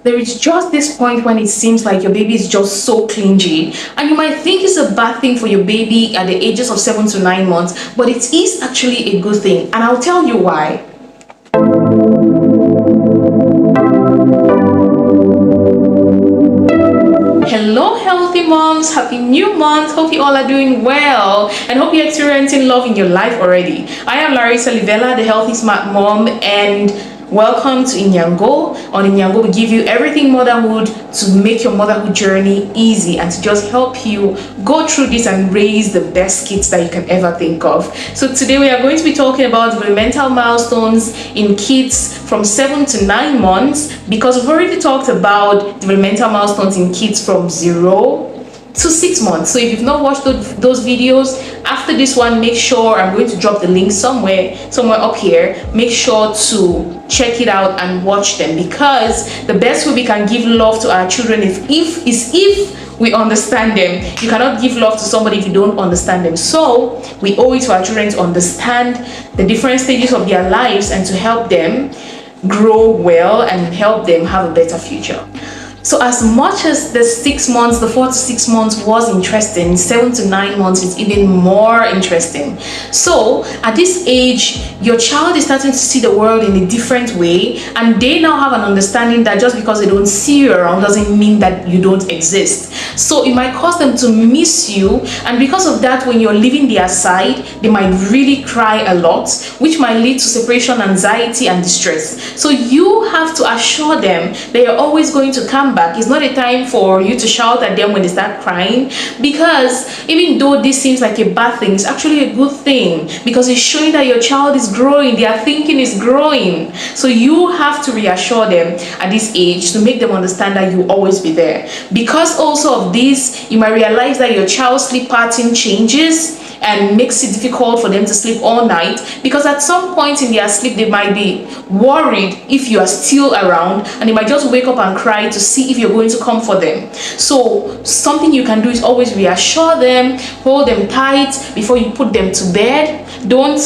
There is just this point when it seems like your baby is just so clingy, and you might think it's a bad thing for your baby at the ages of 7 to 9 months, but it is actually a good thing, and I'll tell you why. Hello healthy moms, happy new month. Hope you all are doing well and hope you're experiencing love in your life already. I am Larissa Livella, the Healthy Smart Mom, and welcome to Inyango. On Inyango, we give you everything motherhood to make your motherhood journey easy and to just help you go through this and raise the best kids that you can ever think of. So today we are going to be talking about developmental milestones in kids from 7 to 9 months, because we've already talked about developmental milestones in kids from 0 to 6 months. So if you've not watched those videos, after this one, make sure I'm going to drop the link somewhere up here. Make sure to check it out and watch them, because the best way we can give love to our children is if we understand them. You cannot give love to somebody if you don't understand them. So we owe it to our children to understand the different stages of their lives and to help them grow well and help them have a better future. So as much as the 6 months, the 4 to 6 months was interesting, 7 to 9 months is even more interesting. So at this age, your child is starting to see the world in a different way, and they now have an understanding that just because they don't see you around doesn't mean that you don't exist. So it might cause them to miss you, and because of that, when you're leaving their side, they might really cry a lot, which might lead to separation anxiety and distress. So you have to assure them that you're always going to come back. It's not a time for you to shout at them when they start crying, because even though this seems like a bad thing, it's actually a good thing, because it's showing that your child is growing, their thinking is growing. So you have to reassure them at this age to make them understand that you'll always be there. Because also of this, you might realize that your child's sleep pattern changes and makes it difficult for them to sleep all night, because at some point in their sleep they might be worried if you are still around, and they might just wake up and cry to see if you're going to come for them. So something you can do is always reassure them, hold them tight before you put them to bed. Don't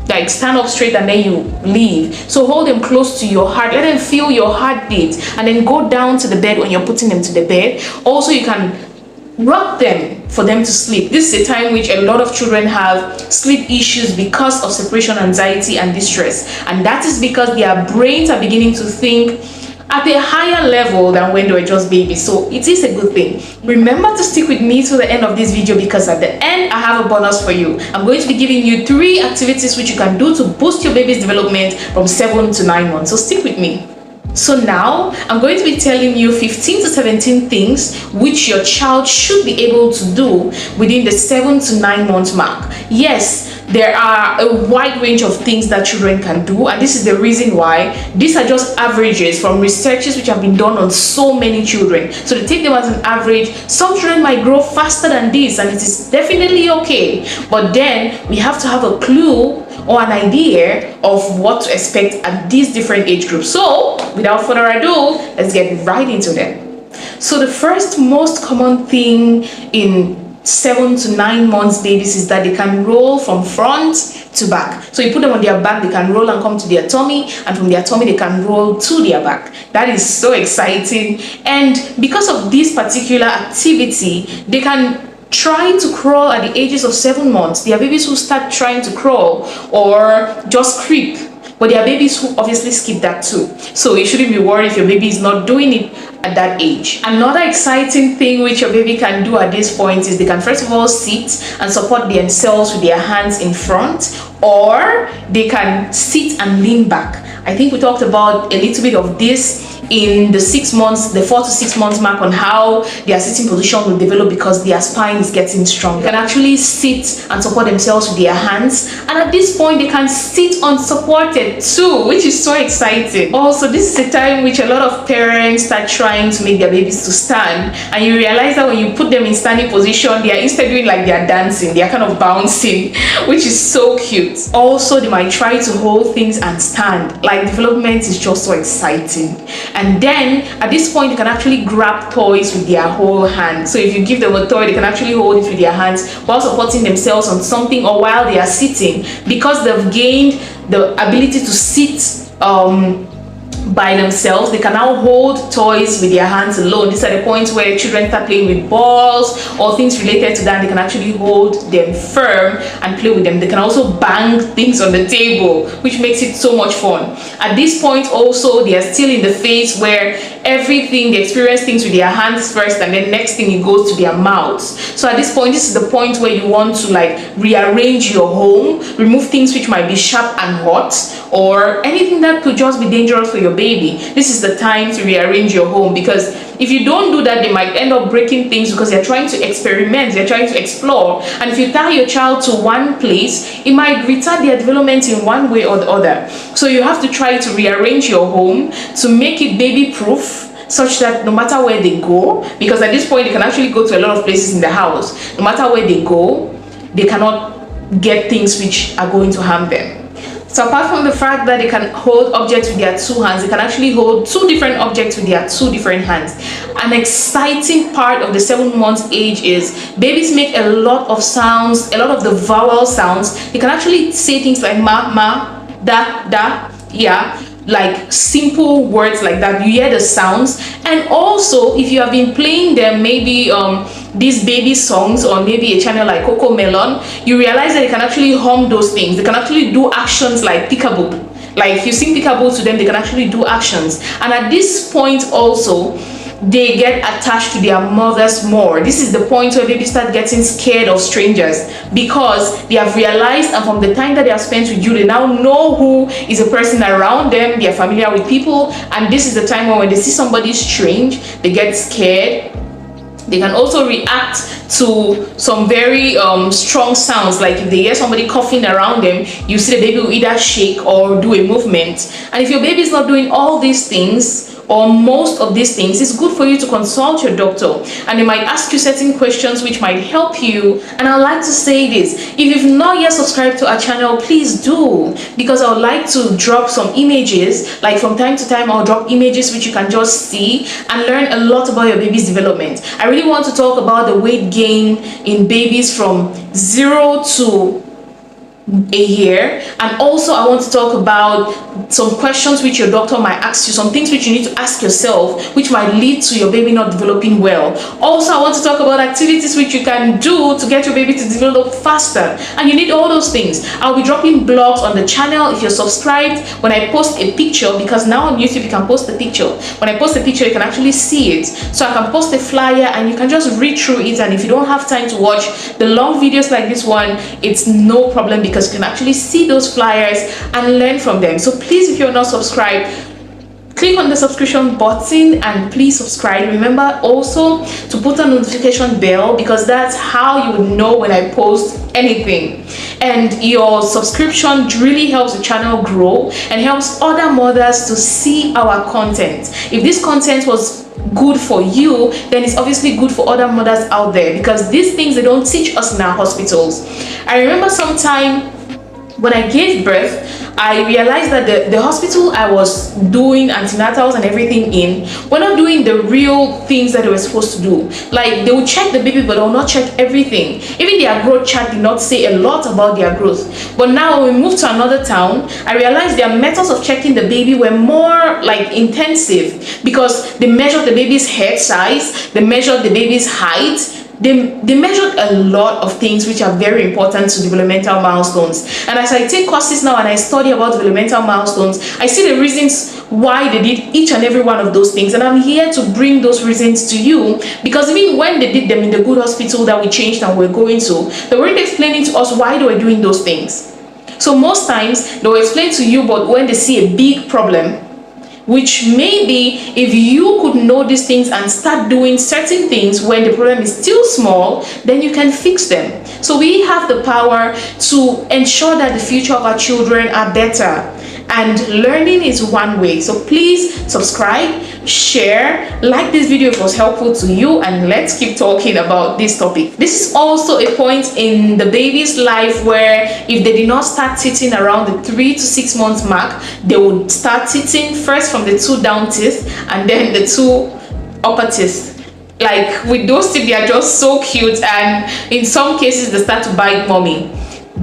like stand up straight and then you leave. So hold them close to your heart, let them feel your heartbeat, and then go down to the bed when you're putting them to the bed. Also, you can rock them for them to sleep. This is a time which a lot of children have sleep issues because of separation anxiety and distress, and that is because their brains are beginning to think at a higher level than when they were just babies. So it is a good thing. Remember to stick with me to the end of this video, because at the end I have a bonus for you. I'm going to be giving you 3 activities which you can do to boost your baby's development from 7 to 9 months. So stick with me. So now I'm going to be telling you 15 to 17 things which your child should be able to do within the 7 to 9 month mark. Yes, there are a wide range of things that children can do, and this is the reason why these are just averages from researches which have been done on so many children. So to take them as an average, some children might grow faster than this, and it is definitely okay, but then we have to have a clue or an idea of what to expect at these different age groups. So without further ado, let's get right into them. So the first most common thing in 7 to 9 months babies is that they can roll from front to back. So you put them on their back, they can roll and come to their tummy, and from their tummy they can roll to their back. That is so exciting. And because of this particular activity, they can try to crawl at the ages of 7 months. There are babies who start trying to crawl or just creep, but there are babies who obviously skip that too. So you shouldn't be worried if your baby is not doing it at that age. Another exciting thing which your baby can do at this point is they can first of all sit and support themselves with their hands in front, or they can sit and lean back. I think we talked about a little bit of this in the 6 months, the 4 to 6 months mark, on how their sitting position will develop because their spine is getting strong. They can actually sit and support themselves with their hands, and at this point they can sit unsupported too, which is so exciting. Also, this is a time which a lot of parents start trying to make their babies to stand, and you realize that when you put them in standing position, they are instead doing like they are dancing, they are kind of bouncing, which is so cute. Also, they might try to hold things and stand. Like, development is just so exciting. And then at this point, they can actually grab toys with their whole hand. So if you give them a toy, they can actually hold it with their hands while supporting themselves on something, or while they are sitting, because they've gained the ability to sit by themselves. They can now hold toys with their hands alone. These are the points where children start playing with balls or things related to that. They can actually hold them firm and play with them. They can also bang things on the table, which makes it so much fun. At this point also, they are still in the phase where everything, they experience things with their hands first, and then next thing it goes to their mouths. So at this point, this is the point where you want to like rearrange your home, remove things which might be sharp and hot, or anything that could just be dangerous for your baby. This is the time to rearrange your home, because if you don't do that, they might end up breaking things because they're trying to experiment, they're trying to explore. And if you tie your child to one place, it might retard their development in one way or the other. So you have to try to rearrange your home to make it baby proof, such that no matter where they go, because at this point they can actually go to a lot of places in the house, no matter where they go, they cannot get things which are going to harm them. So apart from the fact that they can hold objects with their two hands, they can actually hold two different objects with their two different hands. An exciting part of the 7 months age is babies make a lot of sounds, a lot of the vowel sounds. They can actually say things like ma, ma, da, da, yeah, like simple words like that. You hear the sounds. And also, if you have been playing them maybe these baby songs on maybe a channel like Coco Melon, you realize that they can actually hum those things. They can actually do actions like peekaboo. Like if you sing peekaboo to them, they can actually do actions. And at this point also, they get attached to their mothers more. This is the point where babies start getting scared of strangers, because they have realized, and from the time that they have spent with you, they now know who is a person around them. They are familiar with people, and this is the time when they see somebody strange, they get scared. They can also react to some very strong sounds, like if they hear somebody coughing around them, you see the baby will either shake or do a movement. And if your baby is not doing all these things, or most of these things, it's good for you to consult your doctor, and they might ask you certain questions which might help you. And I'd like to say this: if you've not yet subscribed to our channel, please do, because I would like to drop some images, like from time to time I'll drop images which you can just see and learn a lot about your baby's development. I really want to talk about the weight gain in babies from 0 to a year, and also I want to talk about some questions which your doctor might ask you, some things which you need to ask yourself which might lead to your baby not developing well. Also, I want to talk about activities which you can do to get your baby to develop faster, and you need all those things. I'll be dropping blogs on the channel. If you're subscribed, when I post a picture, because now on YouTube you can post a picture, when I post a picture you can actually see it, so I can post a flyer and you can just read through it. And if you don't have time to watch the long videos like this one, it's no problem, because you can actually see those flyers and learn from them. So please, if you're not subscribed, click on the subscription button and please subscribe. Remember also to put a notification bell, because that's how you would know when I post anything. And your subscription really helps the channel grow and helps other mothers to see our content. If this content was good for you, then it's obviously good for other mothers out there, because these things they don't teach us in our hospitals. I remember sometime when I gave birth, I realized that the hospital I was doing antenatals and everything in were not doing the real things that they were supposed to do. Like, they would check the baby, but they will not check everything. Even their growth chart did not say a lot about their growth. But now when we moved to another town, I realized their methods of checking the baby were more like intensive, because they measured the baby's head size, they measured the baby's height, they measured a lot of things which are very important to developmental milestones. And as I take courses now and I study about developmental milestones, I see the reasons why they did each and every one of those things, and I'm here to bring those reasons to you, because even when they did them in the good hospital that we changed and we're going to, they weren't explaining to us why they were doing those things. So most times they will explain to you, but when they see a big problem, which maybe if you could know these things and start doing certain things when the problem is still small, then you can fix them. So we have the power to ensure that the future of our children are better, and learning is one way. So please subscribe, share, like this video if it was helpful to you, and let's keep talking about this topic. This is also a point in the baby's life where if they did not start teething around the 3 to 6 months mark, they would start teething first from the 2 down teeth and then the 2 upper teeth. Like, with those teeth, they are just so cute, and in some cases they start to bite mommy.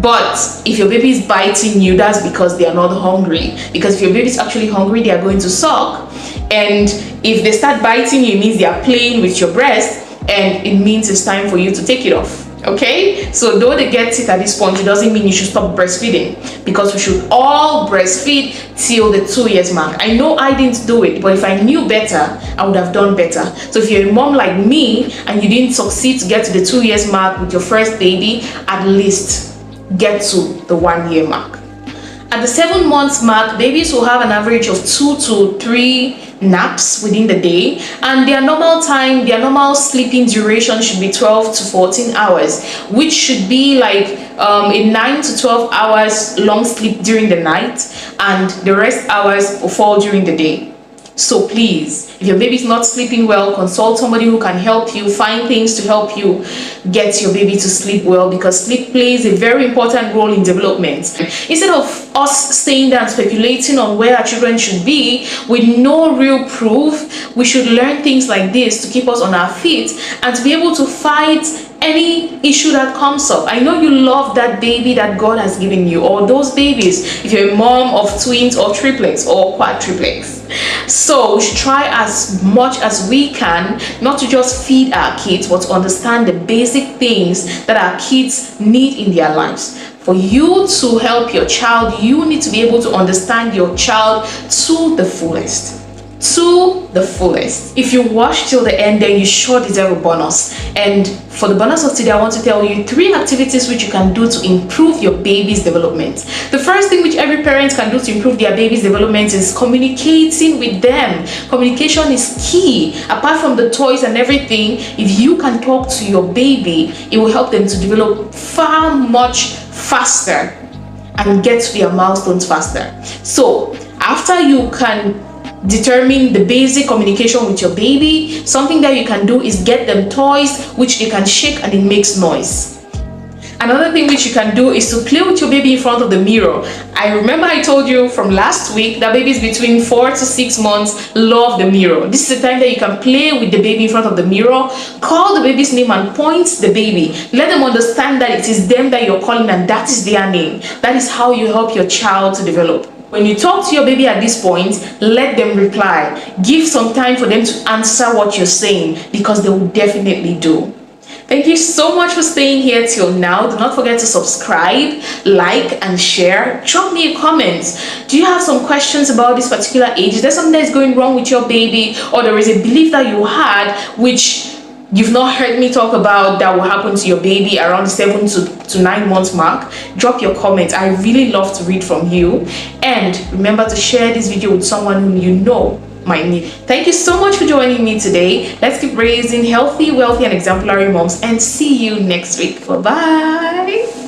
But if your baby is biting you, that's because they are not hungry. Because if your baby is actually hungry, they are going to suck. And if they start biting you, it means they are playing with your breast, and it means it's time for you to take it off. Okay, so though they get it at this point, it doesn't mean you should stop breastfeeding, because we should all breastfeed till the 2 years mark. I know I didn't do it, but if I knew better, I would have done better. So if you're a mom like me and you didn't succeed to get to the 2 years mark with your first baby, at least get to the 1 year mark. At the 7 months mark, babies will have an average of 2 to 3 naps within the day, and their normal sleeping duration should be 12 to 14 hours, which should be like a 9 to 12 hours long sleep during the night, and the rest hours will fall during the day. So please, if your baby is not sleeping well, consult somebody who can help you, find things to help you get your baby to sleep well, because sleep plays a very important role in development. Instead of us staying there and speculating on where our children should be with no real proof, we should learn things like this to keep us on our feet and to be able to fight any issue that comes up. I know you love that baby that God has given you, or those babies if you're a mom of twins or triplets or quadruplets. So we should try as much as we can not to just feed our kids, but to understand the basic things that our kids need in their lives. For you to help your child, you need to be able to understand your child to the fullest. To the fullest. If you watch till the end, then you sure deserve a bonus. And for the bonus of today, I want to tell you 3 activities which you can do to improve your baby's development. The first thing which every parent can do to improve their baby's development is communicating with them. Communication is key. Apart from the toys and everything, if you can talk to your baby, it will help them to develop far much faster and get to their milestones faster. So after you can determine the basic communication with your baby, something that you can do is get them toys which they can shake and it makes noise. Another thing which you can do is to play with your baby in front of the mirror. I remember I told you from last week that babies between 4 to 6 months love the mirror. This is the time that you can play with the baby in front of the mirror. Call the baby's name and point the baby. Let them understand that it is them that you're calling and that is their name. That is how you help your child to develop. When you talk to your baby at this point, let them reply. Give some time for them to answer what you're saying, because they will definitely do. Thank you so much for staying here till now. Do not forget to subscribe, like, and share. Drop me a comment. Do you have some questions about this particular age? Is there something that is going wrong with your baby, or there is a belief that you had which you've not heard me talk about that will happen to your baby around the 7 to 9 months mark? Drop your comments. I really love to read from you. And remember to share this video with someone whom you know might need. Thank you so much for joining me today. Let's keep raising healthy, wealthy, and exemplary moms, and see you next week. Bye-bye.